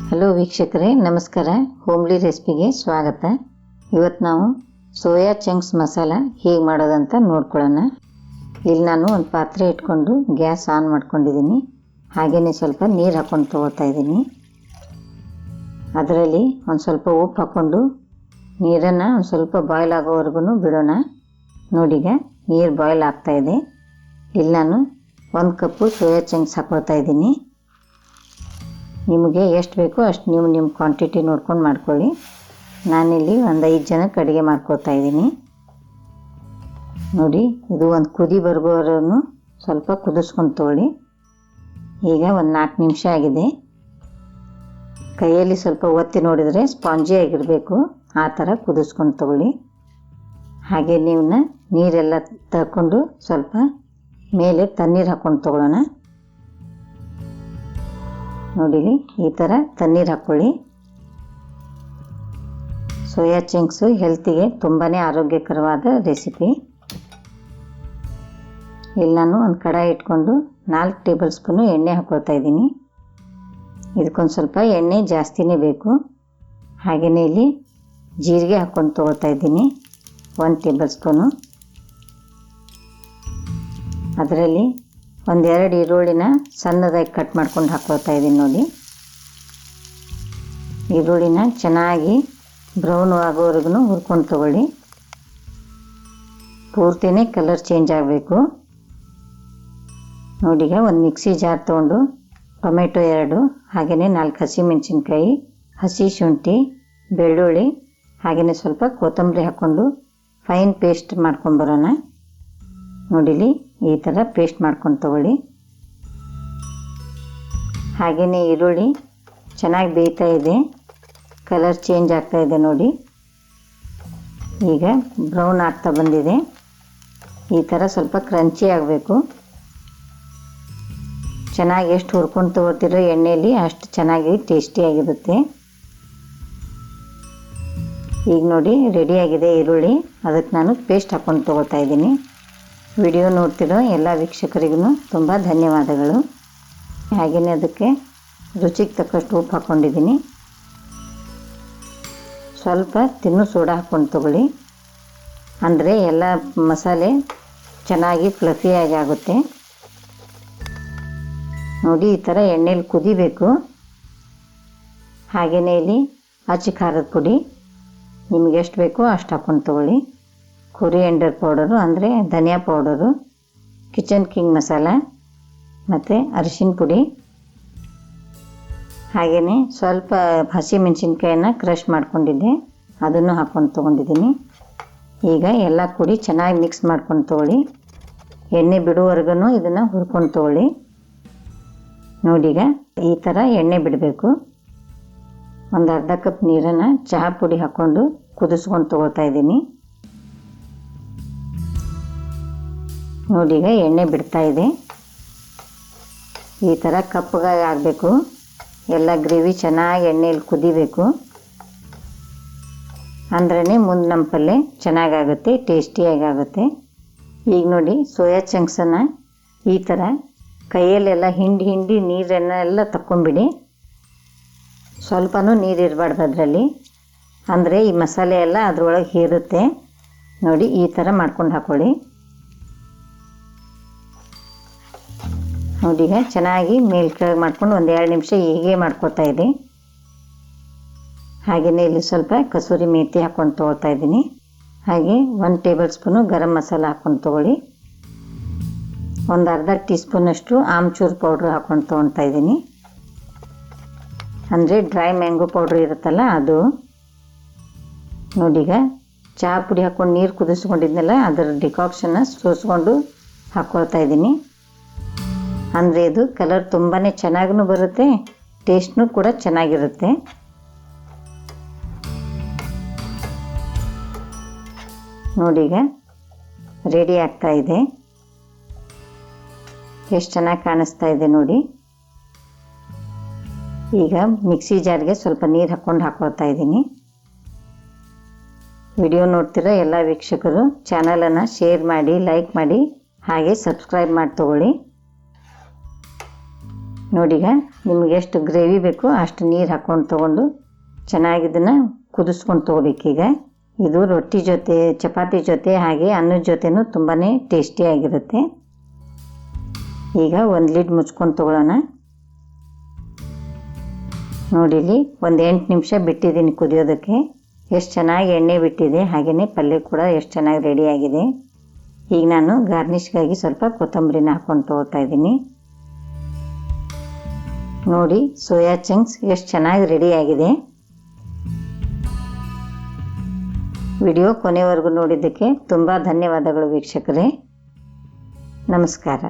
Hello ವೀಕ್ಷಕರೇ, ನಮಸ್ಕಾರ. Homely ರೆಸಿಪಿಗೆ ಸ್ವಾಗತ. ಇವತ್ತು ನಾವು ಸೋಯಾ ಚಂಕ್ಸ್ ಮಸಾಲ ಹೇಗೆ ಮಾಡೋದಂತ ನೋಡ್ಕೊಳ್ಳೋಣ. ಇಲ್ಲಿ ನಾನು ಒಂದು ಪಾತ್ರೆ ಇಟ್ಕೊಂಡು ಗ್ಯಾಸ್ ಆನ್ ಮಾಡ್ಕೊಂಡಿದ್ದೀನಿ. ಹಾಗೆಯೇ ಸ್ವಲ್ಪ ನೀರು ಹಾಕ್ಕೊಂಡು ತೊಗೊಳ್ತಾ ಇದ್ದೀನಿ. ಅದರಲ್ಲಿ ಒಂದು ಸ್ವಲ್ಪ ಉಪ್ಪು ಹಾಕ್ಕೊಂಡು ನೀರನ್ನು ಒಂದು ಸ್ವಲ್ಪ ಬಾಯ್ಲ್ ಆಗೋವರೆಗೂ ಬಿಡೋಣ. ನೋಡೀಗ ನೀರು ಬಾಯ್ಲ್ ಆಗ್ತಾಯಿದೆ. ಇಲ್ಲಿ ನಾನು 1 ಕಪ್ಪು ಸೋಯಾ ಚಂಕ್ಸ್ ಹಾಕ್ಕೊಳ್ತಾ ಇದ್ದೀನಿ. ನಿಮಗೆ ಎಷ್ಟು ಬೇಕೋ ಅಷ್ಟು ನೀವು ನಿಮ್ಮ ಕ್ವಾಂಟಿಟಿ ನೋಡ್ಕೊಂಡು ಮಾಡ್ಕೊಳ್ಳಿ. ನಾನಿಲ್ಲಿ ಒಂದು 5 ಜನಕ್ಕೆ ಅಡುಗೆ ಮಾಡ್ಕೊಳ್ತಾ ಇದ್ದೀನಿ. ನೋಡಿ, ಇದು ಒಂದು ಕುದಿ ಬರ್ಗೋವರೆಗೂ ಸ್ವಲ್ಪ ಕುದಿಸ್ಕೊಂಡು ತೊಗೊಳ್ಳಿ. ಈಗ ಒಂದು 4 ನಿಮಿಷ ಆಗಿದೆ. ಕೈಯಲ್ಲಿ ಸ್ವಲ್ಪ ಒತ್ತಿ ನೋಡಿದರೆ ಸ್ಪಾಂಜಿ ಆಗಿರಬೇಕು, ಆ ಥರ ಕುದಿಸ್ಕೊಂಡು ತೊಗೊಳ್ಳಿ. ಹಾಗೆ ನೀವನ್ನ ನೀರೆಲ್ಲ ತಗೊಂಡು ಸ್ವಲ್ಪ ಮೇಲೆ ತಣ್ಣೀರು ಹಾಕ್ಕೊಂಡು ತೊಗೊಳ್ಳೋಣ. ನೋಡಿರಿ, ಈ ಥರ ತಣ್ಣೀರು ಹಾಕ್ಕೊಳ್ಳಿ. ಸೋಯಾ ಚಂಕ್ಸು ಹೆಲ್ತಿಗೆ ತುಂಬಾ ಆರೋಗ್ಯಕರವಾದ ರೆಸಿಪಿ. ಇಲ್ಲಿ ನಾನು ಒಂದು ಕಡಾಯಿ ಇಟ್ಕೊಂಡು 4 ಟೇಬಲ್ ಸ್ಪೂನು ಎಣ್ಣೆ ಹಾಕ್ಕೊಳ್ತಾ ಇದ್ದೀನಿ. ಇದಕ್ಕೊಂದು ಸ್ವಲ್ಪ ಎಣ್ಣೆ ಜಾಸ್ತಿನೇ ಬೇಕು. ಹಾಗೆಯೇ ಇಲ್ಲಿ ಜೀರಿಗೆ ಹಾಕ್ಕೊಂಡು ತೊಗೊಳ್ತಾ ಇದ್ದೀನಿ, 1 ಟೇಬಲ್ ಸ್ಪೂನು. ಅದರಲ್ಲಿ 1-2 ಈರುಳ್ಳಿನ ಸಣ್ಣದಾಗಿ ಕಟ್ ಮಾಡ್ಕೊಂಡು ಹಾಕ್ಕೊಳ್ತಾ ಇದ್ದೀನಿ. ನೋಡಿ, ಈರುಳ್ಳಿನ ಚೆನ್ನಾಗಿ ಬ್ರೌನ್ ಆಗೋವರೆಗೂ ಹುರ್ಕೊಂಡು ತೊಗೊಳ್ಳಿ. ಪೂರ್ತಿನೇ ಕಲರ್ ಚೇಂಜ್ ಆಗಬೇಕು. ನೋಡೀಗ ಒಂದು ಮಿಕ್ಸಿ ಜಾರ್ ತೊಗೊಂಡು ಟೊಮೆಟೊ 2, ಹಾಗೆಯೇ 4 ಹಸಿಮೆಣಸಿನ್ಕಾಯಿ, ಹಸಿ ಶುಂಠಿ, ಬೆಳ್ಳುಳ್ಳಿ, ಹಾಗೆಯೇ ಸ್ವಲ್ಪ ಕೊತ್ತಂಬರಿ ಹಾಕ್ಕೊಂಡು ಫೈನ್ ಪೇಸ್ಟ್ ಮಾಡ್ಕೊಂಬರೋಣ. ನೋಡಿಲಿ, ಈ ಥರ ಪೇಸ್ಟ್ ಮಾಡ್ಕೊಂಡು ತೊಗೊಳ್ಳಿ. ಹಾಗೆಯೇ ಈರುಳ್ಳಿ ಚೆನ್ನಾಗಿ ಬೇಯ್ತಾ ಇದೆ, ಕಲರ್ ಚೇಂಜ್ ಆಗ್ತಾ ಇದೆ. ನೋಡಿ, ಈಗ ಬ್ರೌನ್ ಆಗ್ತಾ ಬಂದಿದೆ. ಈ ಥರ ಸ್ವಲ್ಪ ಕ್ರಂಚಿ ಆಗಬೇಕು. ಚೆನ್ನಾಗಿ ಎಷ್ಟು ಹುರ್ಕೊಂಡು ತೊಗೊಳ್ತಿರೋ ಎಣ್ಣೆಯಲ್ಲಿ ಅಷ್ಟು ಚೆನ್ನಾಗಿ ಟೇಸ್ಟಿಯಾಗಿರುತ್ತೆ. ಈಗ ನೋಡಿ, ರೆಡಿಯಾಗಿದೆ ಈರುಳ್ಳಿ. ಅದಕ್ಕೆ ನಾನು ಪೇಸ್ಟ್ ಹಾಕ್ಕೊಂಡು ತೊಗೊಳ್ತಾ ಇದ್ದೀನಿ. ವಿಡಿಯೋ ನೋಡ್ತಿರೋ ಎಲ್ಲ ವೀಕ್ಷಕರಿಗೂ ತುಂಬ ಧನ್ಯವಾದಗಳು. ಹಾಗೆಯೇ ಅದಕ್ಕೆ ರುಚಿಗೆ ತಕ್ಕಷ್ಟು ಉಪ್ಪು ಹಾಕ್ಕೊಂಡಿದ್ದೀನಿ. ಸ್ವಲ್ಪ ತಿನ್ನು ಸೋಡಾ ಹಾಕ್ಕೊಂಡು ತೊಗೊಳ್ಳಿ, ಅಂದರೆ ಎಲ್ಲ ಮಸಾಲೆ ಚೆನ್ನಾಗಿ ಫ್ಲಫಿಯಾಗಿ ಆಗುತ್ತೆ. ನೋಡಿ, ಈ ಥರ ಎಣ್ಣೆಲಿ ಕುದಿಬೇಕು. ಹಾಗೆಯೇ ಇಲ್ಲಿ ಅಚ್ಚ ಖಾರದ ಪುಡಿ ನಿಮಗೆ ಎಷ್ಟು ಬೇಕೋ ಅಷ್ಟು ಹಾಕ್ಕೊಂಡು ತೊಗೊಳ್ಳಿ. ಕೊರಿಯಂಡರ್ ಪೌಡರು ಅಂದರೆ ಧನಿಯಾ ಪೌಡರು, ಕಿಚನ್ ಕಿಂಗ್ ಮಸಾಲ ಮತ್ತು ಅರಿಶಿನ ಪುಡಿ, ಹಾಗೆಯೇ ಸ್ವಲ್ಪ ಹಸಿಮೆಣಸಿನ್ಕಾಯಿನ ಕ್ರಷ್ ಮಾಡ್ಕೊಂಡಿದ್ದೆ, ಅದನ್ನು ಹಾಕ್ಕೊಂಡು ತೊಗೊಂಡಿದ್ದೀನಿ. ಈಗ ಎಲ್ಲ ಕೂಡಿ ಚೆನ್ನಾಗಿ ಮಿಕ್ಸ್ ಮಾಡ್ಕೊಂಡು ತೊಗೊಳ್ಳಿ. ಎಣ್ಣೆ ಬಿಡುವವರೆಗೂ ಇದನ್ನು ಹುರ್ಕೊಂಡು ತೊಗೊಳ್ಳಿ. ನೋಡೀಗ ಈ ಥರ ಎಣ್ಣೆ ಬಿಡಬೇಕು. ಒಂದು ಅರ್ಧ ಕಪ್ ನೀರನ್ನು ಚಹಾ ಪುಡಿ ಹಾಕ್ಕೊಂಡು ಕುದಿಸ್ಕೊಂಡು ತೊಗೊಳ್ತಾ ಇದ್ದೀನಿ. ನೋಡೀಗ ಎಣ್ಣೆ ಬಿಡ್ತಾ ಇದೆ. ಈ ಥರ ಕಪ್ಪಗಾಗಿ ಆಗಬೇಕು. ಎಲ್ಲ ಗ್ರೇವಿ ಚೆನ್ನಾಗಿ ಎಣ್ಣೆಯಲ್ಲಿ ಕುದಿಬೇಕು. ಅಂದ್ರೇ ಮುಂದೆ ನಮ್ಮ ಪಲ್ಯ ಚೆನ್ನಾಗಾಗುತ್ತೆ, ಟೇಸ್ಟಿಯಾಗಿ ಆಗುತ್ತೆ. ಈಗ ನೋಡಿ, ಸೋಯಾ ಚಂಕ್ಸನ್ನು ಈ ಥರ ಕೈಯಲ್ಲೆಲ್ಲ ಹಿಂಡಿ ನೀರನ್ನೆಲ್ಲ ತಕ್ಕೊಂಬಿಡಿ. ಸ್ವಲ್ಪನೂ ನೀರು ಇರಬಾರ್ದು ಅದರಲ್ಲಿ, ಅಂದರೆ ಈ ಮಸಾಲೆ ಎಲ್ಲ ಅದರೊಳಗೆ ಹೀರುತ್ತೆ. ನೋಡಿ, ಈ ಥರ ಮಾಡ್ಕೊಂಡು ಹಾಕ್ಕೊಳ್ಳಿ. ನೋಡೀಗ ಚೆನ್ನಾಗಿ ಮೇಲ್ ಕೆಳಗೆ ಮಾಡ್ಕೊಂಡು 1-2 ನಿಮಿಷ ಹೀಗೆ ಮಾಡ್ಕೊತಾ ಇರಿ. ಹಾಗೆಯೇ ಇಲ್ಲಿ ಸ್ವಲ್ಪ ಕಸೂರಿ ಮೇಥಿ ಹಾಕ್ಕೊಂಡು ತೊಗೊಳ್ತಾ ಇದ್ದೀನಿ. ಹಾಗೆ 1 ಟೇಬಲ್ ಸ್ಪೂನು ಗರಂ ಮಸಾಲ ಹಾಕ್ಕೊಂಡು ತೊಗೊಳ್ಳಿ. ಒಂದು ಅರ್ಧ ಟೀ ಸ್ಪೂನಷ್ಟು ಆಮ್ಚೂರ್ ಪೌಡ್ರ್ ಹಾಕ್ಕೊಂಡು ತೊಗೊಳ್ತಾ ಇದ್ದೀನಿ, ಅಂದರೆ ಡ್ರೈ ಮ್ಯಾಂಗೋ ಪೌಡ್ರ್ ಇರುತ್ತಲ್ಲ ಅದು. ನೋಡೀಗ ಚಹಾ ಪುಡಿ ಹಾಕ್ಕೊಂಡು ನೀರು ಕುದಿಸ್ಕೊಂಡಿದ್ನಲ್ಲ, ಅದರ ಡಿಕಾಕ್ಷನ್ನ ಸೋಸ್ಕೊಂಡು ಹಾಕ್ಕೊಳ್ತಾ ಇದ್ದೀನಿ. ಅಂದರೆ ಇದು ಕಲರ್ ತುಂಬಾ ಚೆನ್ನಾಗೂ ಬರುತ್ತೆ, ಟೇಸ್ಟ್ನೂ ಕೂಡ ಚೆನ್ನಾಗಿರುತ್ತೆ. ನೋಡೀಗ ರೆಡಿ ಆಗ್ತಾ ಇದೆ. ಎಷ್ಟು ಚೆನ್ನಾಗಿ ಕಾಣಿಸ್ತಾ ಇದೆ ನೋಡಿ. ಈಗ ಮಿಕ್ಸಿ ಜಾರ್ಗೆ ಸ್ವಲ್ಪ ನೀರು ಹಾಕ್ಕೊಳ್ತಾ ಇದ್ದೀನಿ. ವಿಡಿಯೋ ನೋಡ್ತಿರೋ ಎಲ್ಲ ವೀಕ್ಷಕರು ಚಾನಲನ್ನು ಶೇರ್ ಮಾಡಿ, ಲೈಕ್ ಮಾಡಿ, ಹಾಗೆ ಸಬ್ಸ್ಕ್ರೈಬ್ ಮಾಡಿ ತಗೊಳ್ಳಿ. ನೋಡೀಗ ನಿಮ್ಗೆ ಎಷ್ಟು ಗ್ರೇವಿ ಬೇಕು ಅಷ್ಟು ನೀರು ಹಾಕ್ಕೊಂಡು ತೊಗೊಂಡು ಚೆನ್ನಾಗಿ ಇದನ್ನು ಕುದಿಸ್ಕೊಂಡು ತೊಗೋಬೇಕೀಗ. ಇದು ರೊಟ್ಟಿ ಜೊತೆ, ಚಪಾತಿ ಜೊತೆ, ಹಾಗೆ ಅನ್ನದ ಜೊತೆನೂ ತುಂಬಾ ಟೇಸ್ಟಿಯಾಗಿರುತ್ತೆ. ಈಗ ಒಂದು ಲಿಡ್ ಮುಚ್ಕೊಂಡು ತೊಗೊಳ್ಳೋಣ. ನೋಡಿಲಿ ಒಂದು 8 ನಿಮಿಷ ಬಿಟ್ಟಿದ್ದೀನಿ ಕುದಿಯೋದಕ್ಕೆ. ಎಷ್ಟು ಚೆನ್ನಾಗಿ ಎಣ್ಣೆ ಬಿಟ್ಟಿದೆ, ಹಾಗೆಯೇ ಪಲ್ಯ ಕೂಡ ಎಷ್ಟು ಚೆನ್ನಾಗಿ ರೆಡಿಯಾಗಿದೆ. ಈಗ ನಾನು ಗಾರ್ನಿಷ್ಗಾಗಿ ಸ್ವಲ್ಪ ಕೊತ್ತಂಬರಿನ ಹಾಕ್ಕೊಂಡು ತೊಗೊಳ್ತಾ ಇದ್ದೀನಿ. ನೋಡಿ ಸೋಯಾ ಚಂಕ್ಸ್ ಎಷ್ಟು ಚೆನ್ನಾಗಿ ರೆಡಿಯಾಗಿದೆ. ವಿಡಿಯೋ ಕೊನೆವರೆಗೂ ನೋಡಿದ್ದಕ್ಕೆ ತುಂಬ ಧನ್ಯವಾದಗಳು ವೀಕ್ಷಕರೇ. ನಮಸ್ಕಾರ.